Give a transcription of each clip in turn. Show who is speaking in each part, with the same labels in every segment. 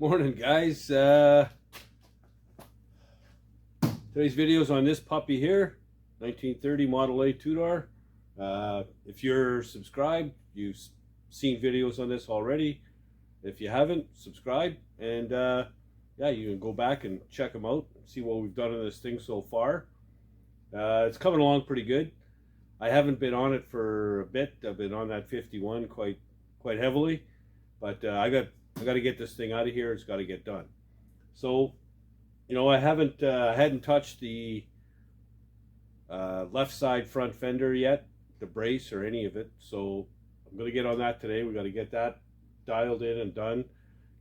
Speaker 1: Morning, guys. Today's video is on this puppy here, 1930 Model A two-door. If you're subscribed, you've seen videos on this already. If you haven't, subscribe, and yeah, you can go back and check them out, see what we've done on this thing so far. It's coming along pretty good. I haven't been on it for a bit. I've been on that 51 quite heavily, but I got to get this thing out of here. It's got to get done. So, you know, I hadn't touched the left side front fender yet, the brace or any of it. So I'm going to get on that today. We got to get that dialed in and done.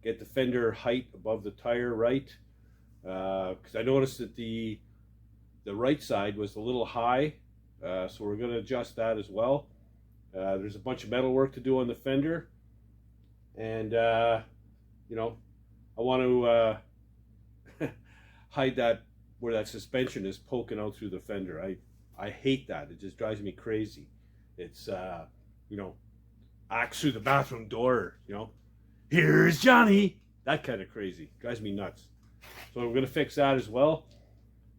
Speaker 1: Get the fender height above the tire right, because I noticed that the right side was a little high, so we're going to adjust that as well. There's a bunch of metal work to do on the fender, and you know, I want to hide that where that suspension is poking out through the fender. I hate that. It just drives me crazy. It's you know, axe through the bathroom door, you know, here's Johnny, that kind of crazy. Drives me nuts. So we're going to fix that as well.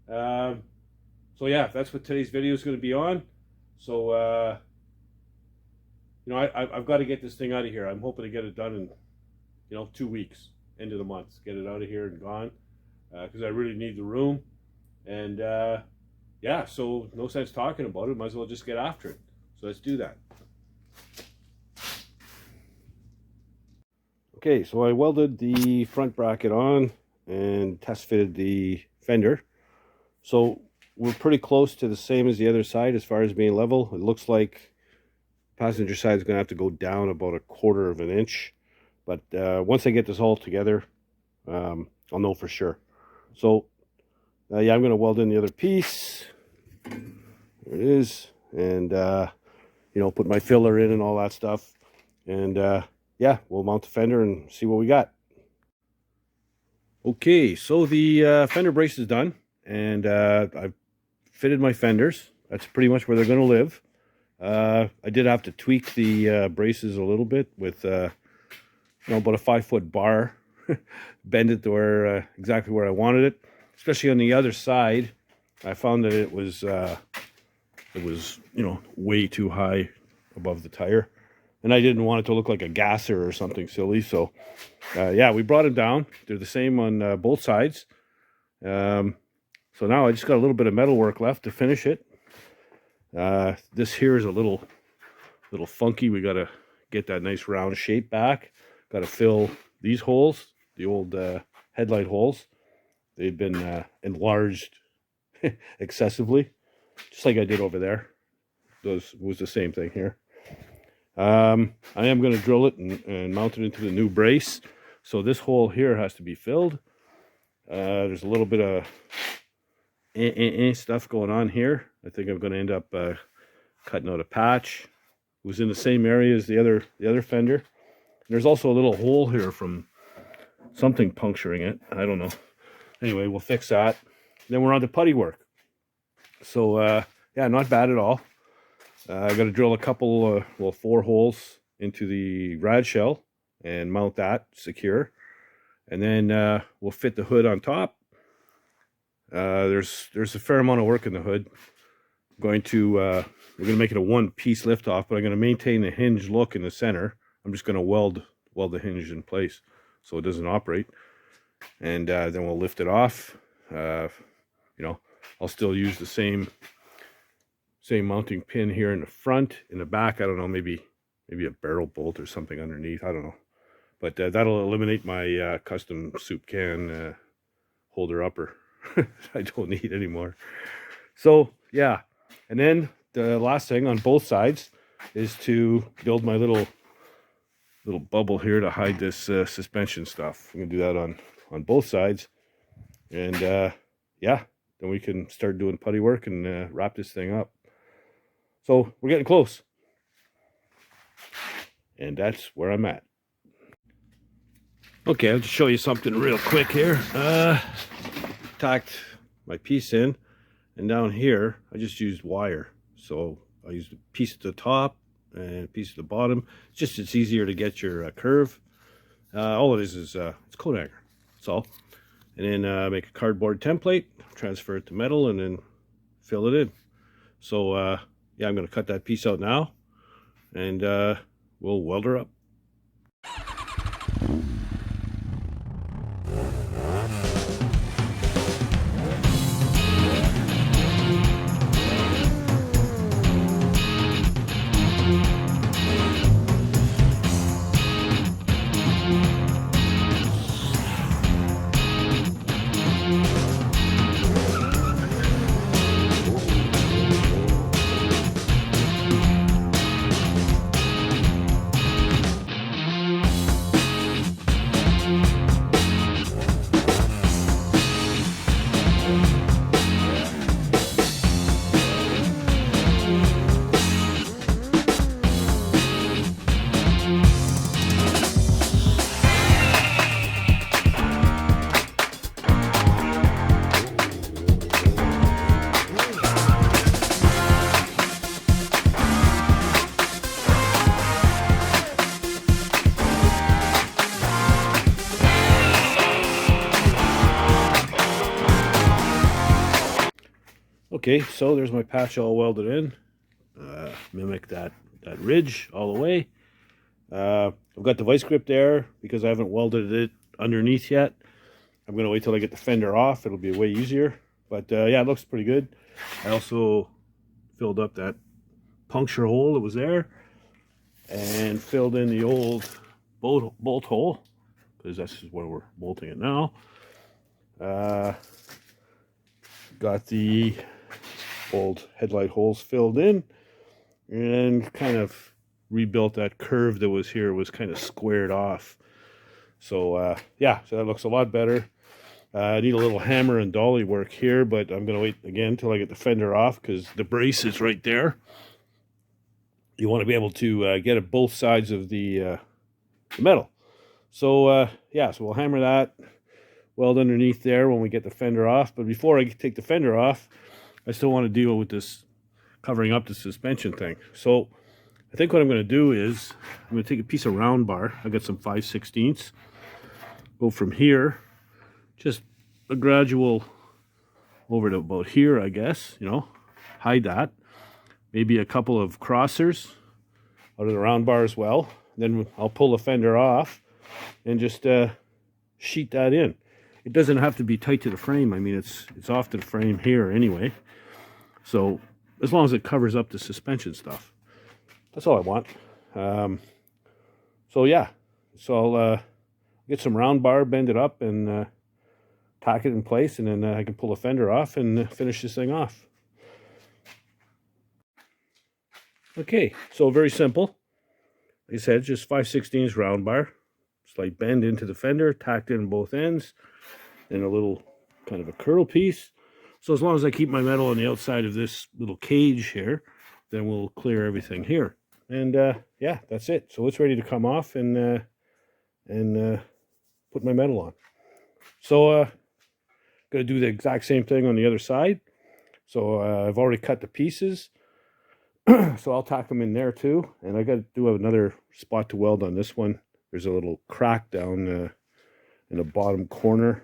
Speaker 1: So yeah, that's what today's video is going to be on. So you know, I've got to get this thing out of here. I'm hoping to get it done in, you know, 2 weeks, end of the month. Get it out of here and gone, because I really need the room. And yeah, so no sense talking about it. Might as well just get after it. So let's do that. Okay, so I welded the front bracket on and test fitted the fender. So we're pretty close to the same as the other side as far as being level. It looks like passenger side is going to have to go down about 1/4 of an inch. But once I get this all together, I'll know for sure. So yeah, I'm going to weld in the other piece. There it is. And you know, put my filler in and all that stuff. And yeah, we'll mount the fender and see what we got. Okay, so the fender brace is done, and I've fitted my fenders. That's pretty much where they're going to live. I did have to tweak the braces a little bit with you know, about a 5-foot bar, bend it to where exactly where I wanted it. Especially on the other side, I found that it was you know, way too high above the tire. And I didn't want it to look like a gasser or something silly. So, yeah, we brought it down. They're the same on both sides. So now I just got a little bit of metal work left to finish it. This here is a little funky. We got to get that nice round shape back. Got to fill these holes, the old headlight holes. They've been enlarged excessively, just like I did over there. Those was the same thing here. I am going to drill it and mount it into the new brace. So this hole here has to be filled. There's a little bit of stuff going on here. I think I'm going to end up cutting out a patch. It was in the same area as the other fender. And there's also a little hole here from something puncturing it. I don't know. Anyway, we'll fix that. Then we're on to putty work. So yeah, not bad at all. I got to drill a couple, well, 4 holes into the rad shell and mount that secure. And then we'll fit the hood on top. There's a fair amount of work in the hood. We're going to make it a one-piece liftoff, but I'm going to maintain the hinge look in the center. I'm just going to weld the hinge in place so it doesn't operate. And then we'll lift it off. You know, I'll still use the same mounting pin here in the front. In the back, I don't know, maybe a barrel bolt or something underneath. I don't know. But that'll eliminate my custom soup can holder upper. I don't need anymore. So yeah, and then the last thing on both sides is to build my little bubble here to hide this suspension stuff. I'm gonna do that on both sides, and yeah, then we can start doing putty work and wrap this thing up. So we're getting close, and that's where I'm at. Okay, I'll just show you something real quick here. Tacked my piece in, and down here I just used wire. So I used a piece at the top and a piece at the bottom. It's easier to get your curve. All it is it's coat hanger. That's all. And then make a cardboard template, transfer it to metal, and then fill it in. So yeah, I'm going to cut that piece out now, and we'll weld her up. Okay, so there's my patch all welded in. Mimic that ridge all the way. I've got the vice grip there because I haven't welded it underneath yet. I'm going to wait till I get the fender off. It'll be way easier. But yeah, it looks pretty good. I also filled up that puncture hole that was there and filled in the old bolt hole because that's where we're bolting it now. Got the old headlight holes filled in and kind of rebuilt that curve that was here. It was kind of squared off. So yeah, so that looks a lot better. I need a little hammer and dolly work here, but I'm going to wait again until I get the fender off because the brace is right there. You want to be able to get at both sides of the metal. So yeah, so we'll hammer that, weld underneath there when we get the fender off. But before I take the fender off, I still want to deal with this covering up the suspension thing. So I think what I'm going to do is I'm going to take a piece of round bar. I got some 5/16. Go from here, just a gradual over to about here, I guess, you know, hide that. Maybe a couple of crossers out of the round bar as well. Then I'll pull the fender off and just sheet that in. It doesn't have to be tight to the frame. I mean, it's off to the frame here anyway. So as long as it covers up the suspension stuff, that's all I want. So yeah, so I'll get some round bar, bend it up, and tack it in place, and then I can pull the fender off and finish this thing off. Okay, so very simple. Like I said, just 5/16 round bar, slight bend into the fender, tacked in both ends, and a little kind of a curl piece. So as long as I keep my metal on the outside of this little cage here, then we'll clear everything here. And yeah, that's it. So it's ready to come off and put my metal on. So going to do the exact same thing on the other side. So I've already cut the pieces. So I'll tack them in there too. And I got to do another spot to weld on this one. There's a little crack down in the bottom corner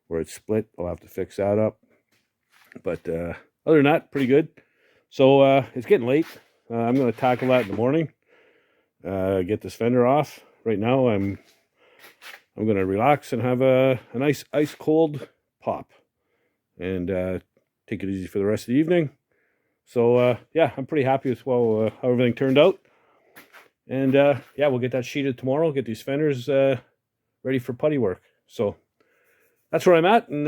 Speaker 1: where it's split. I'll have to fix that up. But other than that, pretty good. So it's getting late. I'm going to tackle that in the morning. Get this fender off. Right now I'm going to relax and have a nice ice cold pop. And take it easy for the rest of the evening. So yeah, I'm pretty happy with how everything turned out. And yeah, we'll get that sheeted tomorrow. Get these fenders ready for putty work. So that's where I'm at, and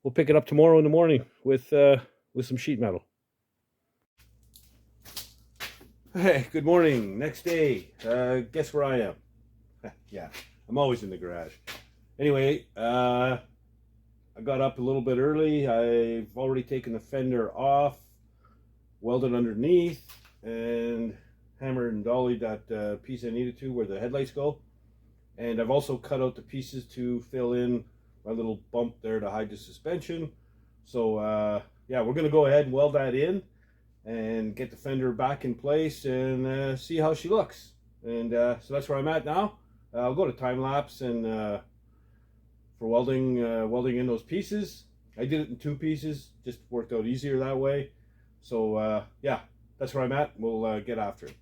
Speaker 1: we'll pick it up tomorrow in the morning with some sheet metal. Hey, good morning. Next day. Guess where I am? Yeah, I'm always in the garage. Anyway, I got up a little bit early. I've already taken the fender off, welded underneath, and hammered and dollied that piece I needed to where the headlights go. And I've also cut out the pieces to fill in my little bump there to hide the suspension. So yeah, we're going to go ahead and weld that in and get the fender back in place and see how she looks. And so that's where I'm at now. I'll go to time lapse and for welding in those pieces. I did it in 2 pieces, just worked out easier that way. So yeah, that's where I'm at. We'll get after it.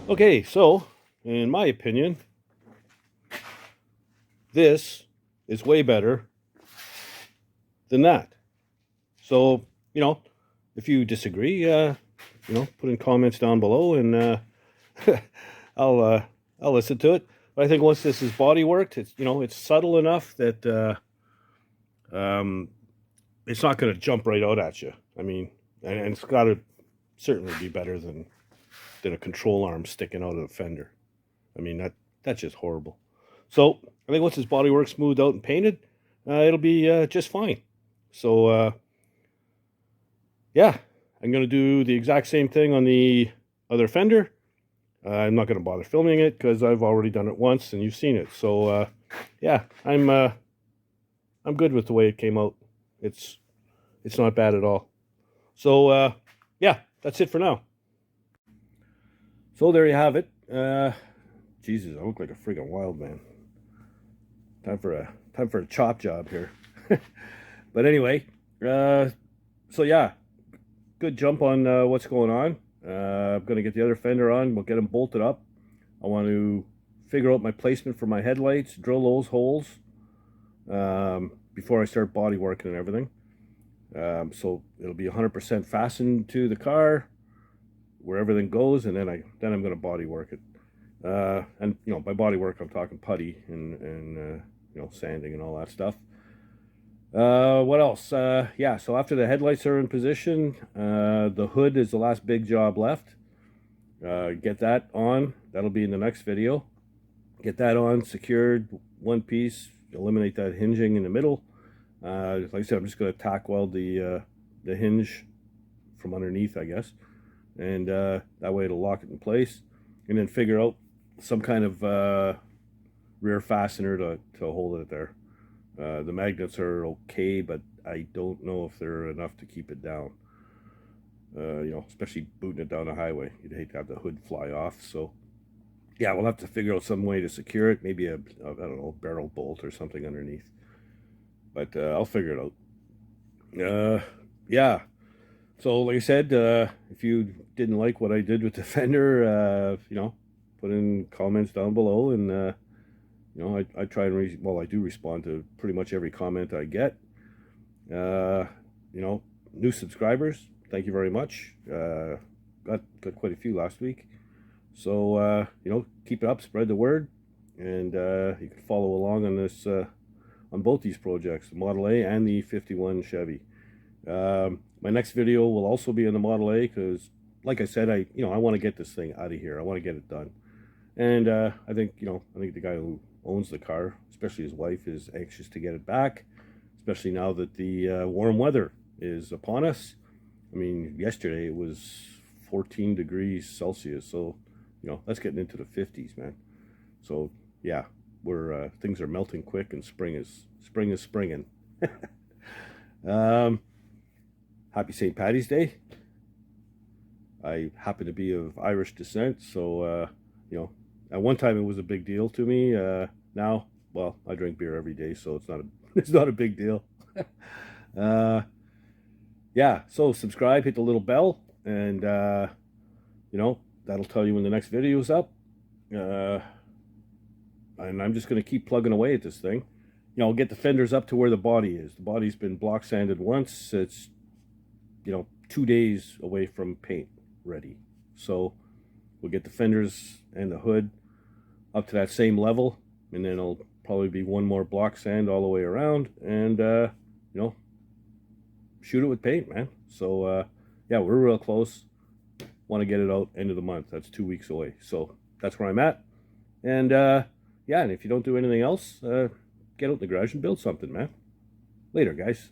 Speaker 1: Okay, so in my opinion, this is way better than that. So, if you disagree, put in comments down below, and I'll listen to it. But I think once this is body worked, it's subtle enough that it's not going to jump right out at you. I mean, and it's got to certainly be better than a control arm sticking out of the fender. I mean, that's just horrible. So I think once this bodywork's smoothed out and painted, it'll be just fine. So yeah, I'm going to do the exact same thing on the other fender. I'm not going to bother filming it because I've already done it once and you've seen it. So yeah, I'm good with the way it came out. It's not bad at all. So yeah, that's it for now. So there you have it. Jesus, I look like a friggin' wild man. Time for a chop job here. But anyway, so yeah, good jump on what's going on. I'm gonna get the other fender on. We'll get them bolted up. I want to figure out my placement for my headlights, drill those holes before I start body working and everything. So it'll be 100% fastened to the car where everything goes, and then I'm going to body work it. And by body work, I'm talking putty and sanding and all that stuff. What else? Yeah, so after the headlights are in position, the hood is the last big job left. Get that on. That'll be in the next video. Get that on, secured, one piece. Eliminate that hinging in the middle. Like I said, I'm just going to tack weld the hinge from underneath, I guess. And that way it'll lock it in place. And then figure out some kind of rear fastener to hold it there. The magnets are okay, but I don't know if they're enough to keep it down. Especially booting it down the highway. You'd hate to have the hood fly off. So yeah, we'll have to figure out some way to secure it. Maybe I don't know, barrel bolt or something underneath. But I'll figure it out. Yeah. So like I said, if you didn't like what I did with the fender, put in comments down below, and I try and I do respond to pretty much every comment I get. New subscribers, thank you very much. Got quite a few last week. So keep it up, spread the word, and you can follow along on this on both these projects, the Model A and the 51 Chevy. My next video will also be on the Model A because, like I said, I want to get this thing out of here. I want to get it done. And I think the guy who owns the car, especially his wife, is anxious to get it back, especially now that the warm weather is upon us. I mean, yesterday it was 14 degrees Celsius, so that's getting into the 50s, man. So yeah, we're things are melting quick, and spring is springing. Happy St. Paddy's Day. I happen to be of Irish descent, so at one time it was a big deal to me. Now, well, I drink beer every day, so it's not a big deal. Yeah, so subscribe, hit the little bell, and that'll tell you when the next video is up. And I'm just going to keep plugging away at this thing. I'll get the fenders up to where the body is. The body's been block sanded once. It's 2 days away from paint ready. So we'll get the fenders and the hood up to that same level, and then it'll probably be one more block sand all the way around, and shoot it with paint, man. So yeah, we're real close. Want to get it out end of the month. That's 2 weeks away. So that's where I'm at. And yeah, and if you don't do anything else, get out in the garage and build something, man. Later, guys.